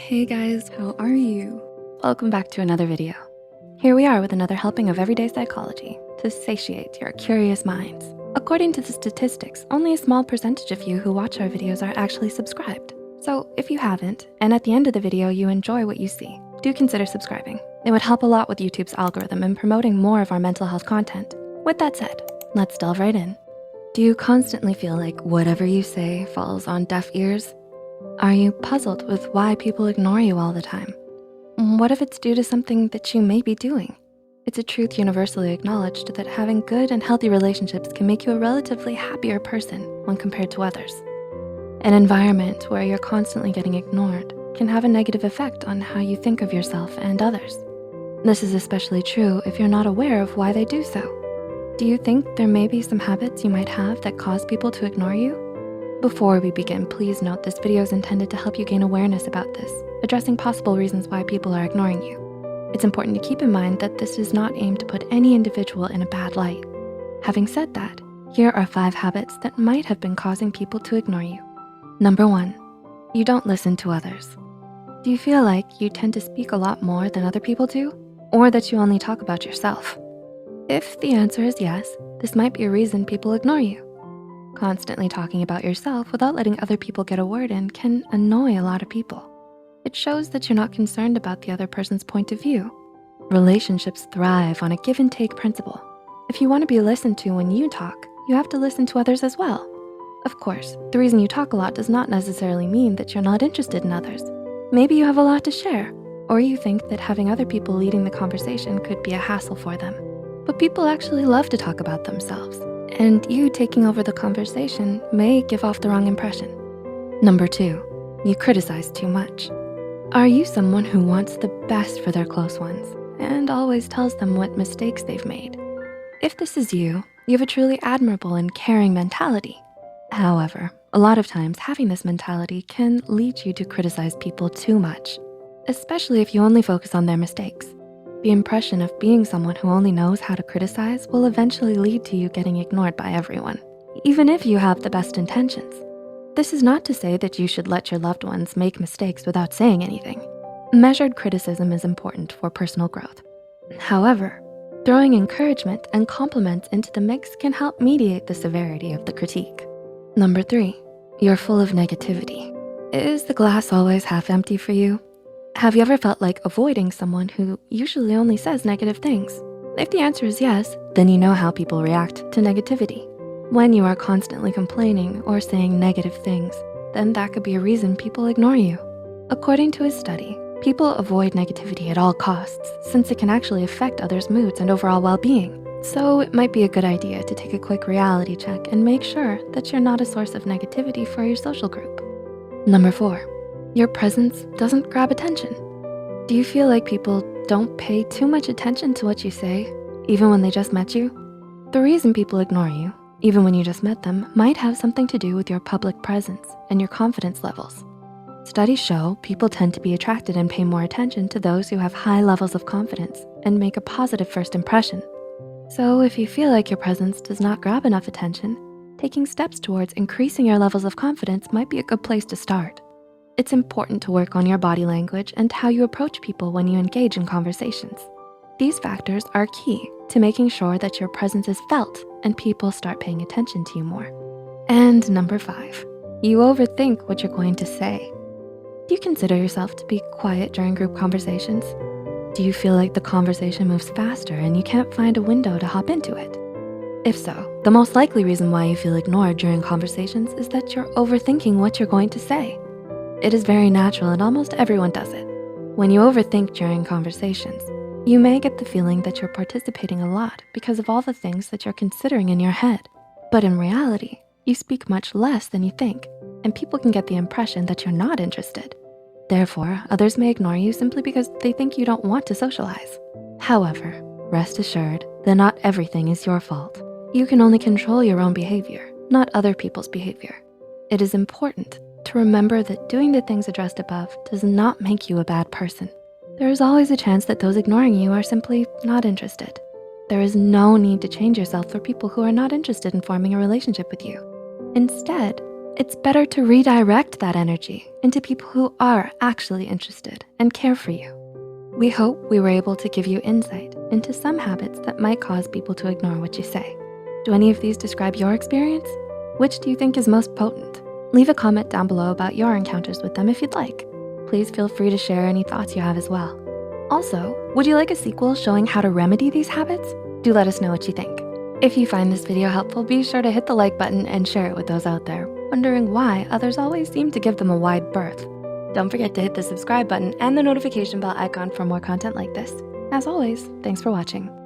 Hey guys, how are you? Welcome back to another video. Here we are with another helping of everyday psychology to satiate your curious minds. According to the statistics, only a small percentage of you who watch our videos are actually subscribed. So if you haven't, and at the end of the video you enjoy what you see, do consider subscribing. It would help a lot with YouTube's algorithm in promoting more of our mental health content. With that said, let's delve right in. Do you constantly feel like whatever you say falls on deaf ears? Are you puzzled with why people ignore you all the time? What if it's due to something that you may be doing? It's a truth universally acknowledged that having good and healthy relationships can make you a relatively happier person when compared to others. An environment where you're constantly getting ignored can have a negative effect on how you think of yourself and others. This is especially true if you're not aware of why they do so. Do you think there may be some habits you might have that cause people to ignore you? Before we begin, please note this video is intended to help you gain awareness about this, addressing possible reasons why people are ignoring you. It's important to keep in mind that this is not aimed to put any individual in a bad light. Having said that, here are 5 habits that might have been causing people to ignore you. Number 1, you don't listen to others. Do you feel like you tend to speak a lot more than other people do, or that you only talk about yourself? If the answer is yes, this might be a reason people ignore you. Constantly talking about yourself without letting other people get a word in can annoy a lot of people. It shows that you're not concerned about the other person's point of view. Relationships thrive on a give and take principle. If you want to be listened to when you talk, you have to listen to others as well. Of course, the reason you talk a lot does not necessarily mean that you're not interested in others. Maybe you have a lot to share, or you think that having other people leading the conversation could be a hassle for them. But people actually love to talk about themselves, and you taking over the conversation may give off the wrong impression. Number 2, you criticize too much. Are you someone who wants the best for their close ones and always tells them what mistakes they've made? If this is you, you have a truly admirable and caring mentality. However, a lot of times having this mentality can lead you to criticize people too much, especially if you only focus on their mistakes. The impression of being someone who only knows how to criticize will eventually lead to you getting ignored by everyone, even if you have the best intentions. This is not to say that you should let your loved ones make mistakes without saying anything. Measured criticism is important for personal growth. However, throwing encouragement and compliments into the mix can help mediate the severity of the critique. Number 3, you're full of negativity. Is the glass always half empty for you? Have you ever felt like avoiding someone who usually only says negative things? If the answer is yes, then you know how people react to negativity. When you are constantly complaining or saying negative things, then that could be a reason people ignore you. According to a study, people avoid negativity at all costs since it can actually affect others' moods and overall well-being. So it might be a good idea to take a quick reality check and make sure that you're not a source of negativity for your social group. Number 4, your presence doesn't grab attention. Do you feel like people don't pay too much attention to what you say, even when they just met you? The reason people ignore you, even when you just met them, might have something to do with your public presence and your confidence levels. Studies show people tend to be attracted and pay more attention to those who have high levels of confidence and make a positive first impression. So if you feel like your presence does not grab enough attention, taking steps towards increasing your levels of confidence might be a good place to start. It's important to work on your body language and how you approach people when you engage in conversations. These factors are key to making sure that your presence is felt and people start paying attention to you more. And number 5, you overthink what you're going to say. Do you consider yourself to be quiet during group conversations? Do you feel like the conversation moves faster and you can't find a window to hop into it? If so, the most likely reason why you feel ignored during conversations is that you're overthinking what you're going to say. It is very natural and almost everyone does it. When you overthink during conversations, you may get the feeling that you're participating a lot because of all the things that you're considering in your head. But in reality, you speak much less than you think, and people can get the impression that you're not interested. Therefore, others may ignore you simply because they think you don't want to socialize. However, rest assured that not everything is your fault. You can only control your own behavior, not other people's behavior. It is important to remember that doing the things addressed above does not make you a bad person. There is always a chance that those ignoring you are simply not interested. There is no need to change yourself for people who are not interested in forming a relationship with you. Instead, It's better to redirect that energy into people who are actually interested and care for you. We hope we were able to give you insight into some habits that might cause people to ignore what you say. Do any of these describe your experience? Which do you think is most potent? Leave a comment down below about your encounters with them if you'd like. Please feel free to share any thoughts you have as well. Also, would you like a sequel showing how to remedy these habits? Do let us know what you think. If you find this video helpful, be sure to hit the like button and share it with those out there wondering why others always seem to give them a wide berth. Don't forget to hit the subscribe button and the notification bell icon for more content like this. As always, thanks for watching.